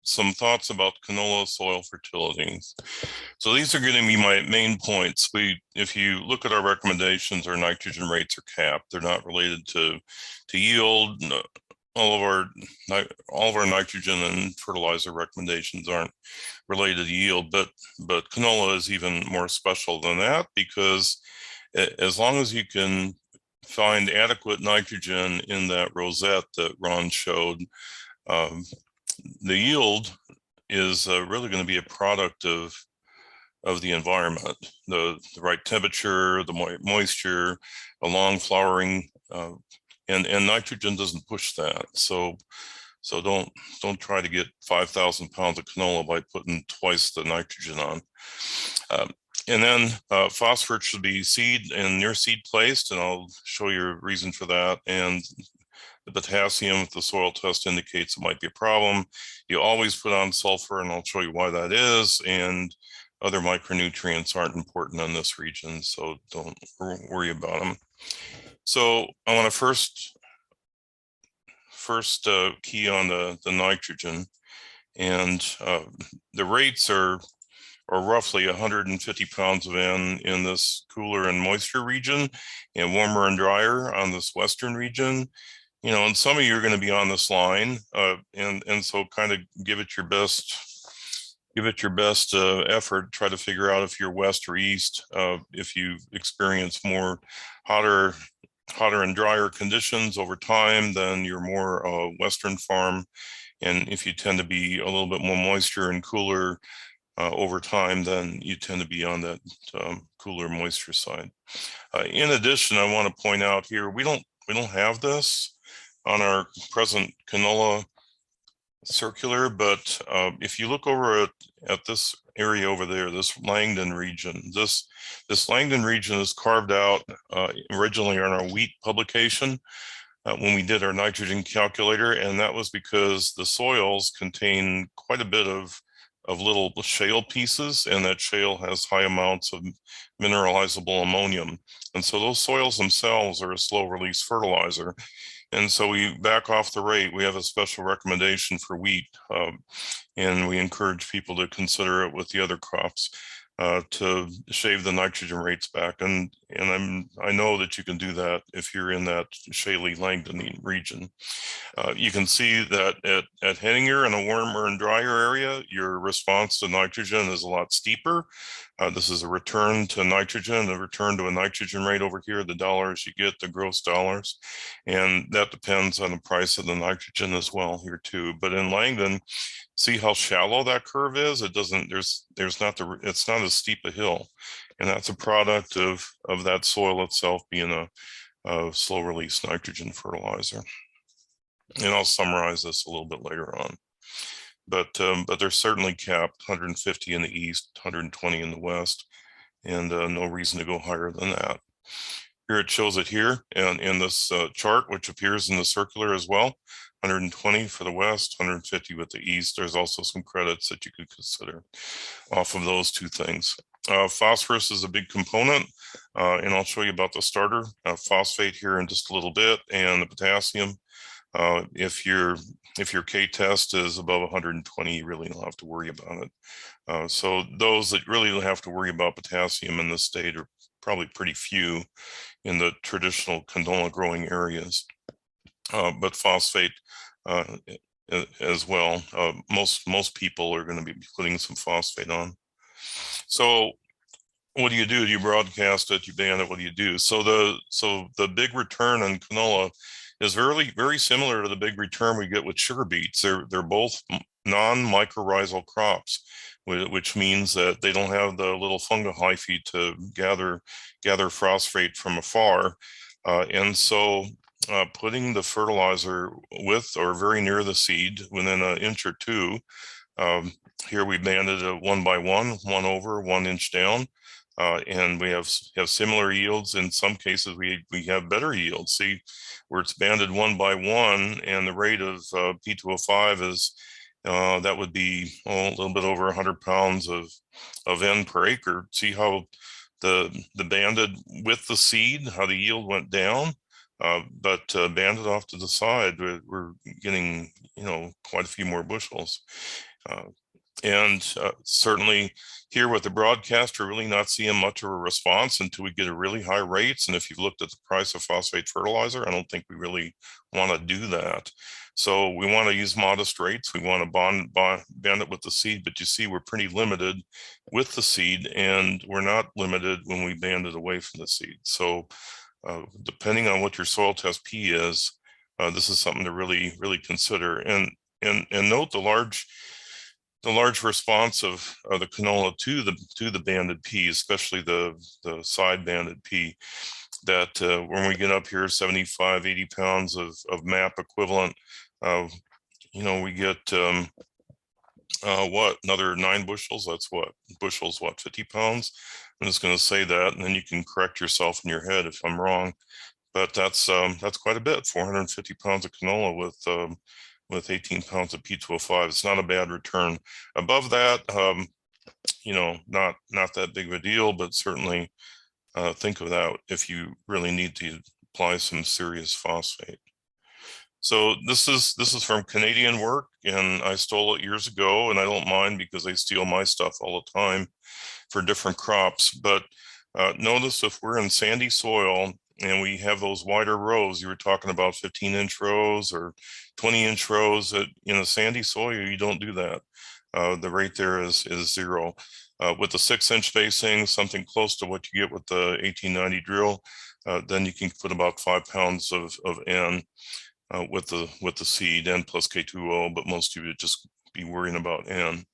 some thoughts about canola soil fertility. So these are going to be my main points. If you look at our recommendations, our nitrogen rates are capped. They're not related to yield. All of our nitrogen and fertilizer recommendations aren't related to yield, but canola is even more special than that, because as long as you can find adequate nitrogen in that rosette that Ron showed, the yield is really going to be a product of the environment, the right temperature, the moisture, a long flowering, and nitrogen doesn't push that. So don't try to get 5,000 pounds of canola by putting twice the nitrogen on. And then phosphorus should be seed and near seed placed, and I'll show you a reason for that. And the potassium, if the soil test indicates it might be a problem, you always put on sulfur, and I'll show you why that is. And other micronutrients aren't important in this region, so don't worry about them. So I want to first key on the nitrogen, and the rates are roughly 150 pounds of N in this cooler and moisture region, and warmer and drier on this western region. You know, and some of you are going to be on this line, and so kind of give it your best effort. Try to figure out if you're west or east. If you experience more hotter and drier conditions over time, then you're more western farm. And if you tend to be a little bit more moisture and cooler over time, then you tend to be on that cooler moisture side. In addition, I want to point out here, we don't have this on our present canola circular, but if you look over at this area over there, this Langdon region, this Langdon region is carved out originally on our wheat publication when we did our nitrogen calculator, and that was because the soils contain quite a bit of little shale pieces, and that shale has high amounts of mineralizable ammonium. And so those soils themselves are a slow release fertilizer. And so we back off the rate. We have a special recommendation for wheat, and we encourage people to consider it with the other crops to shave the nitrogen rates back. And I know that you can do that if you're in that shaly Langdon region. You can see that at Henninger in a warmer and drier area, your response to nitrogen is a lot steeper. This is a return to nitrogen, a return to a nitrogen rate over here, the dollars you get, the gross dollars. And that depends on the price of the nitrogen as well here too. But in Langdon, see how shallow that curve is? It doesn't, it's not as steep a hill. And that's a product of that soil itself being a slow release nitrogen fertilizer. And I'll summarize this a little bit later on. But they're certainly capped 150 in the east, 120 in the west, and no reason to go higher than that. Here it shows it here, and in this chart, which appears in the circular as well, 120 for the west, 150 with the east. There's also some credits that you could consider off of those two things. Phosphorus is a big component, and I'll show you about the starter phosphate here in just a little bit, and the potassium. If your K test is above 120, you really don't have to worry about it. So those that really don't have to worry about potassium in this state are probably pretty few in the traditional canola growing areas. But phosphate as well. Most people are going to be putting some phosphate on. So what do? You broadcast it, you ban it, what do you do? So the big return on canola is very similar to the big return we get with sugar beets. They're both non-mycorrhizal crops, which means that they don't have the little fungal hyphae to gather phosphate from afar. And so putting the fertilizer with or very near the seed within an inch or two, here we banded it 1 by 1, 1 over, 1 inch down. And we have similar yields. In some cases, we have better yields. See, where it's banded 1 by 1, and the rate of P2O5 is that would be a little bit over 100 pounds of N per acre. See how the banded with the seed, how the yield went down. but banded off to the side, we're getting, quite a few more bushels. And certainly here with the broadcast, we're really not seeing much of a response until we get a really high rates. And if you've looked at the price of phosphate fertilizer, I don't think we really want to do that. So we want to use modest rates. We want to band it with the seed, but you see we're pretty limited with the seed, and we're not limited when we band it away from the seed. So depending on what your soil test P is, this is something to really consider. And note the large response of the canola to the banded P, especially the side banded P, that when we get up here 75, 80 pounds of MAP equivalent, we get another 9 bushels. That's what 50 pounds. I'm just going to say that, and then you can correct yourself in your head if I'm wrong. But that's quite a bit. 450 pounds of canola with 18 pounds of P2O5. It's not a bad return. Above that, not that big of a deal, but certainly think of that if you really need to apply some serious phosphate. So this is from Canadian work, and I stole it years ago, and I don't mind because they steal my stuff all the time for different crops. But notice if we're in sandy soil and we have those wider rows, you were talking about 15-inch rows or 20-inch rows, in a sandy soil, you don't do that. The rate there is 0. With the 6-inch spacing, something close to what you get with the 1890 drill, then you can put about 5 pounds of N with the seed, N plus K2O, but most of you would just be worrying about N.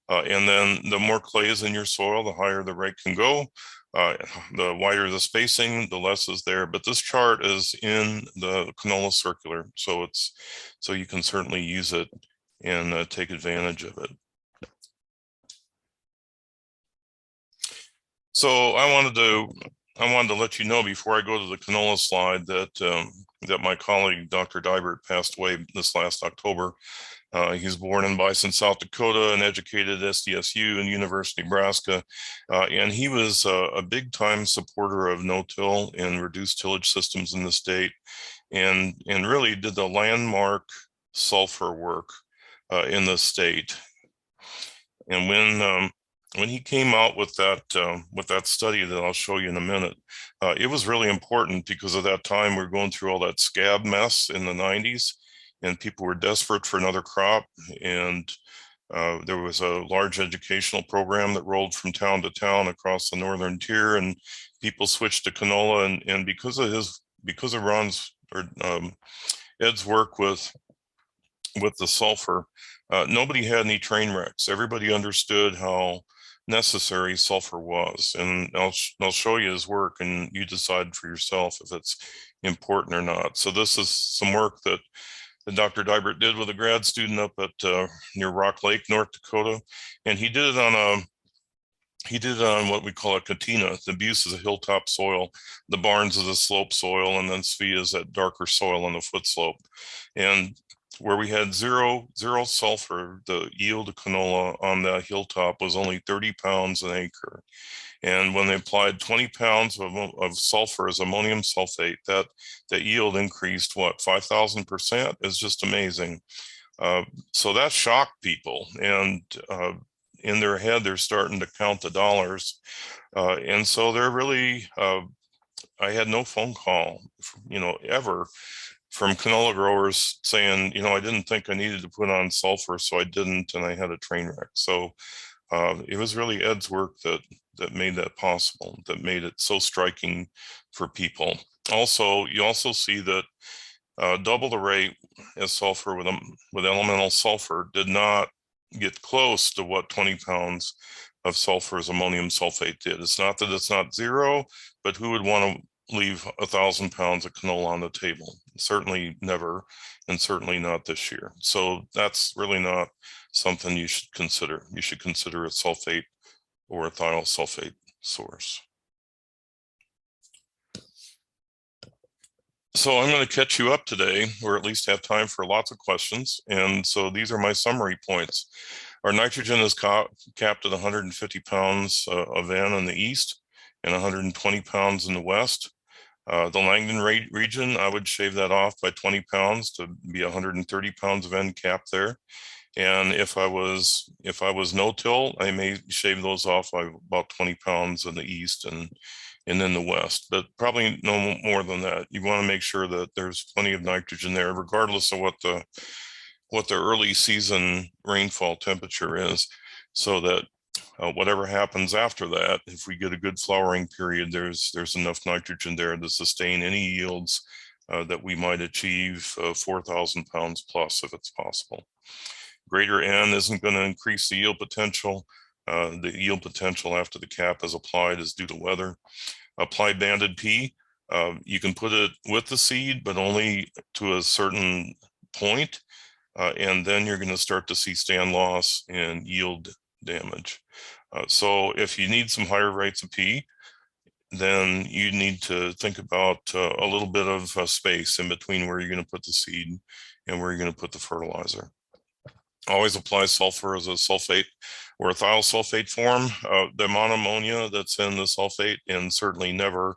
And then the more clay is in your soil, the higher the rate can go. The wider the spacing, the less is there. But this chart is in the canola circular, so you can certainly use it and take advantage of it. So I wanted to let you know before I go to the canola slide that my colleague Dr. Dibert passed away this last October. He was born in Bison, South Dakota, and educated at NDSU and University of Nebraska. And he was a big-time supporter of no-till and reduced tillage systems in the state, and really did the landmark sulfur work in the state. And when he came out with that study that I'll show you in a minute, it was really important because at that time we were going through all that scab mess in the 90s. And people were desperate for another crop, and there was a large educational program that rolled from town to town across the northern tier, and people switched to canola. And because of Ron's or Ed's work with the sulfur, nobody had any train wrecks. Everybody understood how necessary sulfur was, and I'll show you his work, and you decide for yourself if it's important or not. So this is some work that Dr. Dibert did with a grad student up at near Rock Lake, North Dakota, and he did it on what we call a katina. The Buse is a hilltop soil, the Barnes is a slope soil, and then Svea is that darker soil on the foot slope. And where we had zero sulfur, the yield of canola on that hilltop was only 30 pounds an acre. And when they applied 20 pounds of sulfur as ammonium sulfate, that yield increased, 5,000%? It's just amazing. So that shocked people, and in their head, they're starting to count the dollars. And so they're really, I had no phone call, ever from canola growers saying, I didn't think I needed to put on sulfur, so I didn't, and I had a train wreck. So it was really Ed's work that made that possible, that made it so striking for people. Also, you also see that double the rate as sulfur with elemental sulfur did not get close to what 20 pounds of sulfur as ammonium sulfate did. It's not that it's not 0, but who would want to leave 1,000 pounds of canola on the table? Certainly never, and certainly not this year. So that's really not something you should consider. You should consider a sulfate or a thiosulfate source. So I'm going to catch you up today, or at least have time for lots of questions. And so these are my summary points. Our nitrogen is capped at 150 pounds of N in the east and 120 pounds in the west. The Langdon region, I would shave that off by 20 pounds to be 130 pounds of end cap there. And if I was no-till, I may shave those off by about 20 pounds in the east and in the west, but probably no more than that. You want to make sure that there's plenty of nitrogen there, regardless of what the early season rainfall temperature is, so that whatever happens after that, if we get a good flowering period, there's enough nitrogen there to sustain any yields that we might achieve 4,000 pounds plus if it's possible. Greater N isn't going to increase the yield potential. The yield potential after the cap is applied is due to weather. Apply banded P. You can put it with the seed, but only to a certain point. And then you're going to start to see stand loss and yield damage. So if you need some higher rates of P, then you need to think about a little bit of space in between where you're going to put the seed and where you're going to put the fertilizer. Always apply sulfur as a sulfate or a thiosulfate form. The amount of ammonia that's in the sulfate, and certainly never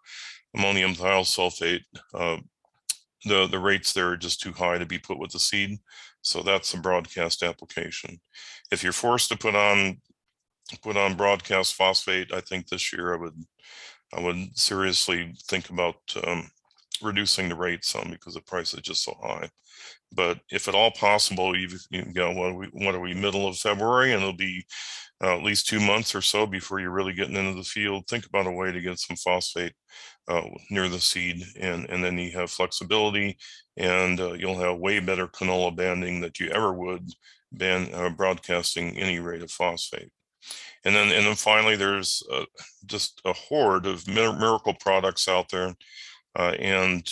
ammonium thiosulfate, the rates there are just too high to be put with the seed. So that's a broadcast application. If you're forced to put on broadcast phosphate, I think this year I would seriously think about reducing the rate some, because the price is just so high. But if at all possible, you know, what are we, middle of February, and it'll be at least 2 months or so before you're really getting into the field. Think about a way to get some phosphate near the seed, and then you have flexibility, and you'll have way better canola banding that you ever would broadcasting any rate of phosphate. And then finally, there's just a horde of miracle products out there, and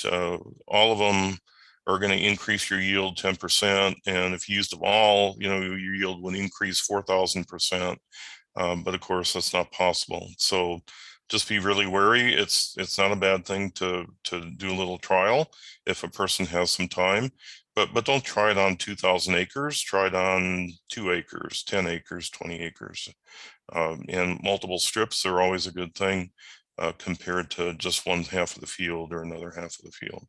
all of them are going to increase your yield 10%. And if you used them all, you know, your yield would increase 4,000%. But of course, that's not possible. So just be really wary. It's not a bad thing to do a little trial if a person has some time, but don't try it on 2,000 acres. Try it on 2 acres, 10 acres, 20 acres. And multiple strips are always a good thing compared to just one half of the field or another half of the field.